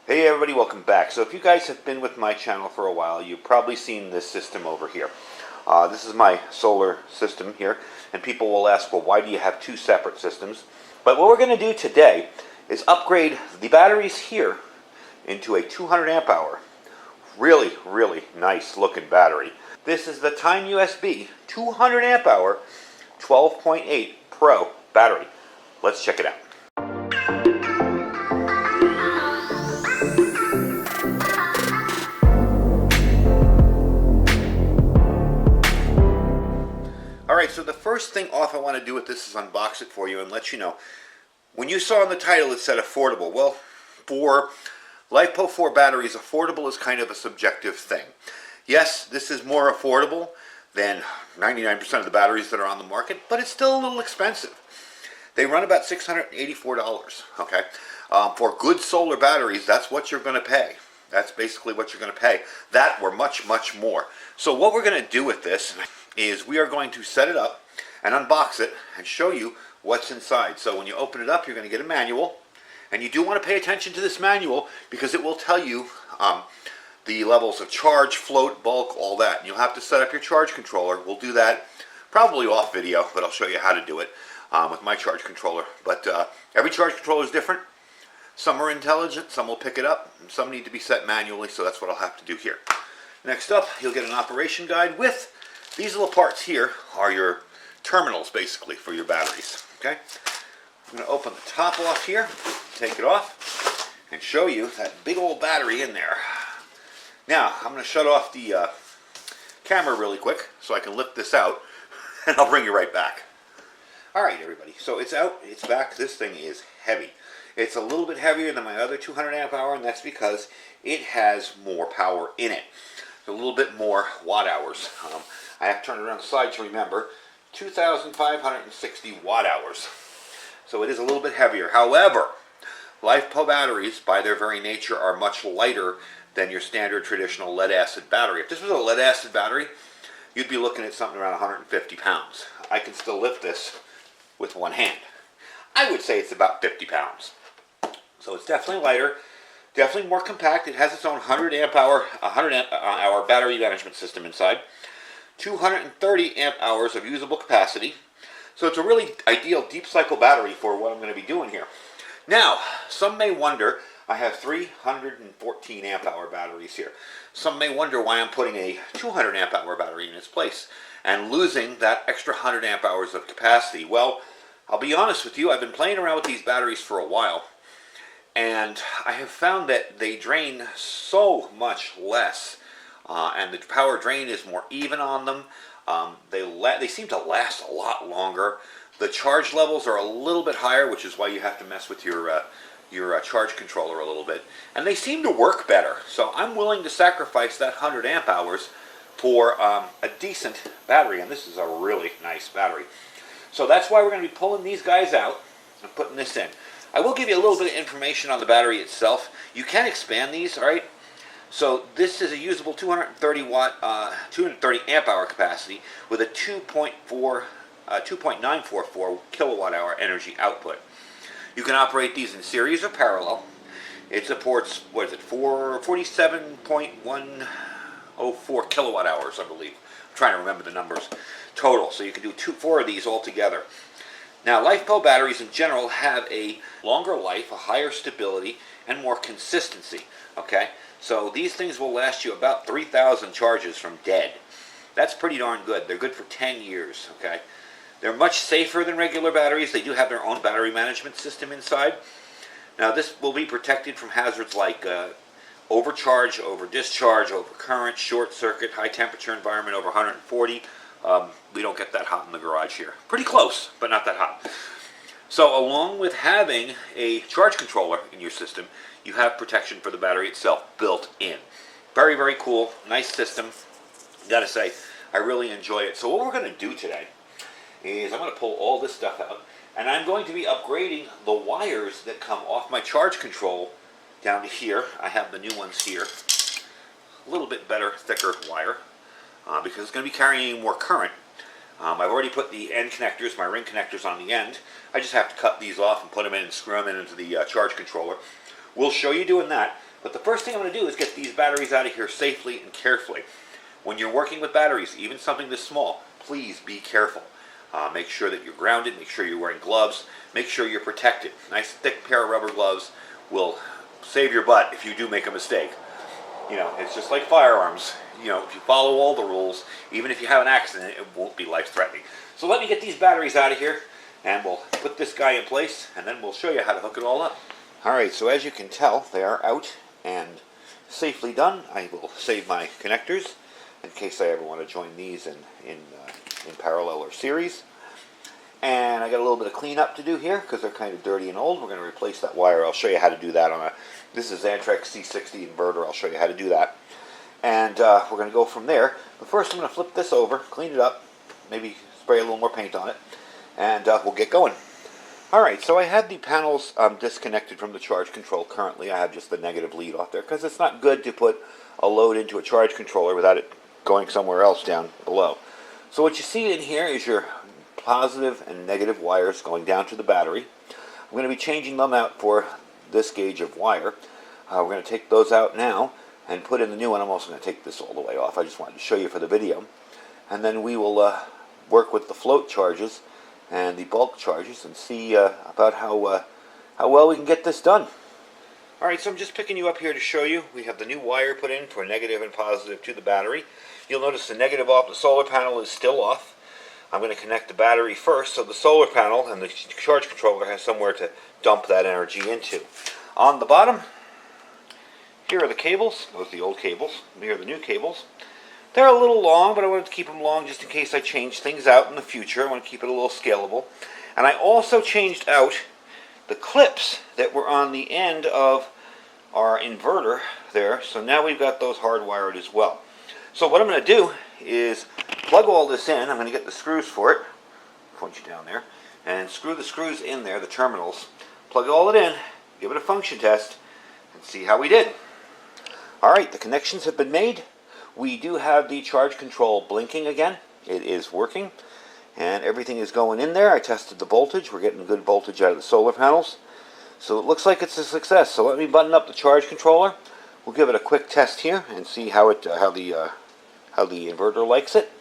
Hey everybody, welcome back. So if you guys have been with my channel for a while, you've probably seen this system over here. This is my solar system here, and people will ask, well, why do you have two separate systems? But what we're going to do today is upgrade the batteries here into a 200 amp hour. Really, really nice looking battery. This is the Timeusb 200 amp hour 12.8 Pro battery. Let's check it out. Alright, so the first thing off I want to do with this is unbox it for you and let you know. When you saw in the title it said affordable. Well, for LiFePO4 batteries, affordable is kind of a subjective thing. Yes, this is more affordable than 99% of the batteries that are on the market, but it's still a little expensive. They run about $684, okay? For good solar batteries, that's what you're going to pay. That's basically what you're going to pay. That or much, much more. So what we're going to do with this is we are going to set it up and unbox it and show you what's inside. So when you open it up, you're going to get a manual. And you do want to pay attention to this manual because it will tell you the levels of charge, float, bulk, all that. And you'll have to set up your charge controller. We'll do that probably off video, but I'll show you how to do it with my charge controller. But every charge controller is different. Some are intelligent, some will pick it up, and some need to be set manually, so that's what I'll have to do here. Next up, you'll get an operation guide with these little parts here are your terminals, basically, for your batteries. Okay? I'm going to open the top off here, take it off, and show you that big old battery in there. Now, I'm going to shut off the camera really quick so I can lift this out, and I'll bring you right back. Alright, everybody, so it's out, it's back. This thing is heavy. It's a little bit heavier than my other 200 amp hour, and that's because it has more power in it. A little bit more watt hours. I have to turn it around the side to remember, 2,560 watt hours. So it is a little bit heavier. However, LiFePO batteries, by their very nature, are much lighter than your standard traditional lead-acid battery. If this was a lead-acid battery, you'd be looking at something around 150 pounds. I can still lift this with one hand. I would say it's about 50 pounds. So it's definitely lighter, definitely more compact. It has its own 100 amp hour battery management system inside. 230 amp hours of usable capacity. So it's a really ideal deep cycle battery for what I'm going to be doing here. Now, some may wonder, I have 314 amp hour batteries here. Some may wonder why I'm putting a 200 amp hour battery in its place and losing that extra 100 amp hours of capacity. Well, I'll be honest with you, I've been playing around with these batteries for a while, and I have found that they drain so much less, and the power drain is more even on them. They seem to last a lot longer. The charge levels are a little bit higher, which is why you have to mess with your charge controller a little bit. And they seem to work better. So I'm willing to sacrifice that 100 amp hours for a decent battery, and this is a really nice battery. So that's why we're going to be pulling these guys out and putting this in. I will give you a little bit of information on the battery itself. You can expand these, all right? So this is a usable 230 amp hour capacity with a 2.944 kilowatt hour energy output. You can operate these in series or parallel. It supports, what is it, 47.104 kilowatt hours, I believe. I'm trying to remember the numbers total. So you can do 4 of these all together. Now, LiFePO batteries in general have a longer life, a higher stability, and more consistency. Okay, so these things will last you about 3,000 charges from dead. That's pretty darn good. They're good for 10 years. Okay, they're much safer than regular batteries. They do have their own battery management system inside. Now, this will be protected from hazards like overcharge, over discharge, over current, short circuit, high temperature environment over 140. We don't get that hot in the garage here. Pretty close, but not that hot. So along with having a charge controller in your system, you have protection for the battery itself built in. Very, very cool. Nice system. Gotta say, I really enjoy it. So what we're going to do today is I'm going to pull all this stuff out, and I'm going to be upgrading the wires that come off my charge control down to here. I have the new ones here. A little bit better, thicker wire. Because it's going to be carrying more current. I've already put the end connectors, my ring connectors, on the end. I just have to cut these off and put them in and screw them into the charge controller. We'll show you doing that. But the first thing I'm going to do is get these batteries out of here safely and carefully. When you're working with batteries, even something this small, please be careful. Make sure that you're grounded, make sure you're wearing gloves, make sure you're protected. Nice thick pair of rubber gloves will save your butt if you do make a mistake. You know, it's just like firearms. You know, if you follow all the rules, even if you have an accident, it won't be life-threatening. So let me get these batteries out of here, and we'll put this guy in place, and then we'll show you how to hook it all up. Alright, so as you can tell, they are out and safely done. I will save my connectors in case I ever want to join these in parallel or series. And I got a little bit of cleanup to do here because they're kind of dirty and old. We're going to replace that wire. I'll show you how to do that on a, this is Xantrex C60 inverter. I'll show you how to do that. And we're going to go from there. But first I'm going to flip this over, clean it up, maybe spray a little more paint on it, and we'll get going. Alright, so I had the panels disconnected from the charge control currently. I have just the negative lead off there because it's not good to put a load into a charge controller without it going somewhere else down below. So what you see in here is your positive and negative wires going down to the battery. I'm going to be changing them out for this gauge of wire. We're going to take those out now and put in the new one. I'm also going to take this all the way off. I just wanted to show you for the video. And then we will work with the float charges and the bulk charges and see about how well we can get this done. Alright, so I'm just picking you up here to show you. We have the new wire put in for negative and positive to the battery. You'll notice the negative off the solar panel is still off. I'm going to connect the battery first so the solar panel and the charge controller has somewhere to dump that energy into. On the bottom, here are the cables. Those are the old cables. Here are the new cables. They're a little long, but I wanted to keep them long just in case I change things out in the future. I want to keep it a little scalable. And I also changed out the clips that were on the end of our inverter there. So now we've got those hardwired as well. So what I'm going to do is plug all this in. I'm going to get the screws for it. Point you down there. And screw the screws in there, the terminals. Plug all it in, give it a function test, and see how we did. Alright, the connections have been made. We do have the charge control blinking again. It is working. And everything is going in there. I tested the voltage. We're getting good voltage out of the solar panels. So it looks like it's a success. So let me button up the charge controller. We'll give it a quick test here and see how the inverter likes it.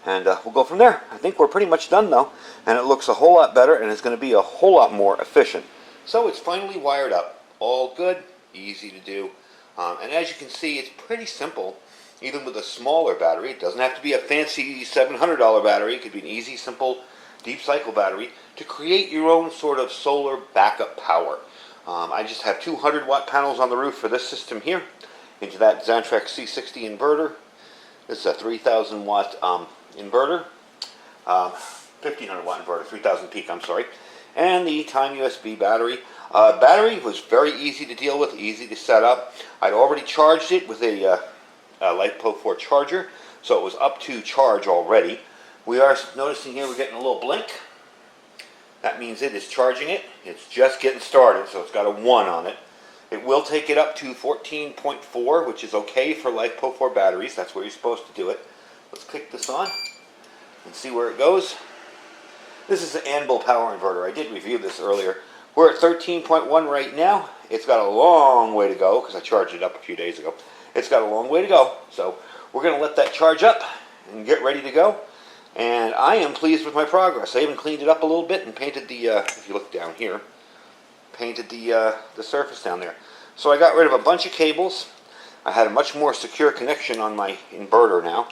And we'll go from there. I think we're pretty much done though. And it looks a whole lot better and it's going to be a whole lot more efficient. So it's finally wired up. All good. Easy to do. And as you can see, it's pretty simple. Even with a smaller battery, it doesn't have to be a fancy $700 battery. It could be an easy, simple, deep cycle battery to create your own sort of solar backup power. I just have 200 watt panels on the roof for this system here into that Xantrex C60 inverter. This is a 3000 watt inverter, 1500 watt inverter, 3000 peak, I'm sorry. And the Timeusb battery. Battery was very easy to deal with, easy to set up. I'd already charged it with a LiFePO4 charger, so it was up to charge already. We are noticing here we're getting a little blink. That means it is charging it. It's just getting started, so it's got a 1 on it. It will take it up to 14.4, which is okay for LiFePO4 batteries. That's where you're supposed to do it. Let's kick this on and see where it goes. This is an Anvil power inverter. I did review this earlier. We're at 13.1 right now. It's got a long way to go because I charged it up a few days ago. It's got a long way to go. So we're going to let that charge up and get ready to go. And I am pleased with my progress. I even cleaned it up a little bit and painted the, if you look down here, painted the surface down there. So I got rid of a bunch of cables. I had a much more secure connection on my inverter now,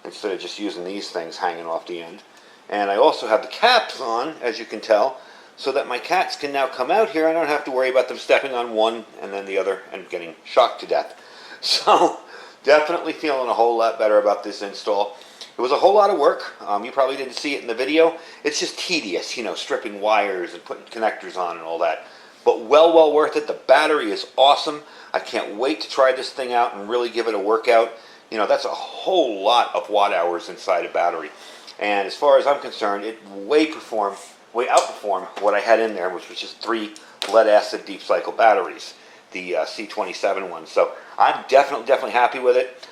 instead of just using these things hanging off the end. And I also have the caps on, as you can tell, so that my cats can now come out here. I don't have to worry about them stepping on one and then the other and getting shocked to death. So definitely feeling a whole lot better about this install. It was a whole lot of work. You probably didn't see it in the video. It's just tedious, you know, stripping wires and putting connectors on and all that. But well worth it. The battery is awesome. I can't wait to try this thing out and really give it a workout. You know, that's a whole lot of watt hours inside a battery. And as far as I'm concerned, it way outperformed what I had in there, which was just 3 lead-acid deep cycle batteries, the C27 ones. So I'm definitely happy with it.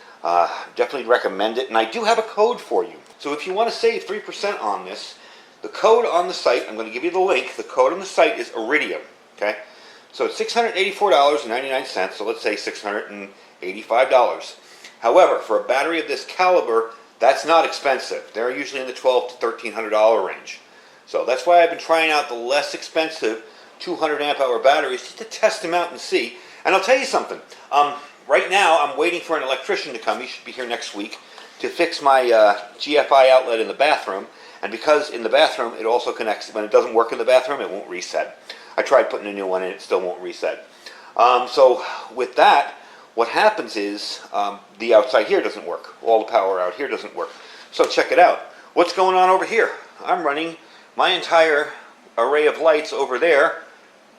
Definitely recommend it. And I do have a code for you. So if you want to save 3% on this, the code on the site, I'm going to give you the link. The code on the site is Iridium. Okay? So it's $684.99, so let's say $685. However, for a battery of this caliber, that's not expensive. They're usually in the $1,200 to $1,300 range. So that's why I've been trying out the less expensive 200 amp hour batteries just to test them out and see. And I'll tell you something. Right now, I'm waiting for an electrician to come. He should be here next week to fix my GFI outlet in the bathroom. And because in the bathroom, it also connects. When it doesn't work in the bathroom, it won't reset. I tried putting a new one in, it still won't reset. So with that, what happens is the outside here doesn't work. All the power out here doesn't work. So check it out. What's going on over here? I'm running my entire array of lights over there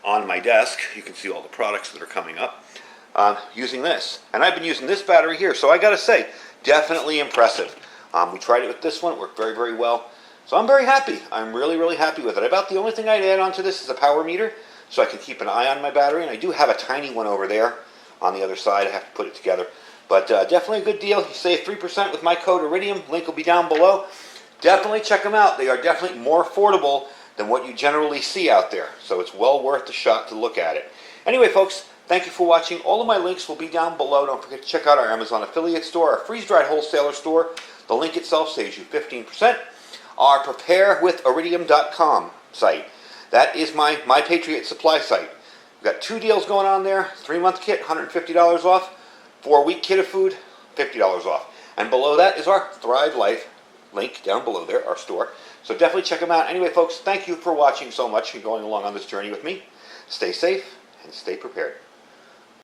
on my desk. You can see all the products that are coming up using this. And I've been using this battery here. So I got to say, definitely impressive. We tried it with this one. It worked very, very well. So I'm very happy. I'm really, really happy with it. About the only thing I'd add on to this is a power meter so I can keep an eye on my battery. And I do have a tiny one over there on the other side. I have to put it together. But definitely a good deal. You save 3% with my code Iridium. Link will be down below. Definitely check them out. They are definitely more affordable than what you generally see out there. So it's well worth the shot to look at it. Anyway, folks, thank you for watching. All of my links will be down below. Don't forget to check out our Amazon affiliate store, our freeze-dried wholesaler store. The link itself saves you 15%. Our preparewithiridium.com site. That is my Patriot supply site. We've got 2 deals going on there. 3-month kit, $150 off. 4-week kit of food, $50 off. And below that is our Thrive Life link down below there, our store. So definitely check them out. Anyway, folks, thank you for watching so much and going along on this journey with me. Stay safe and stay prepared.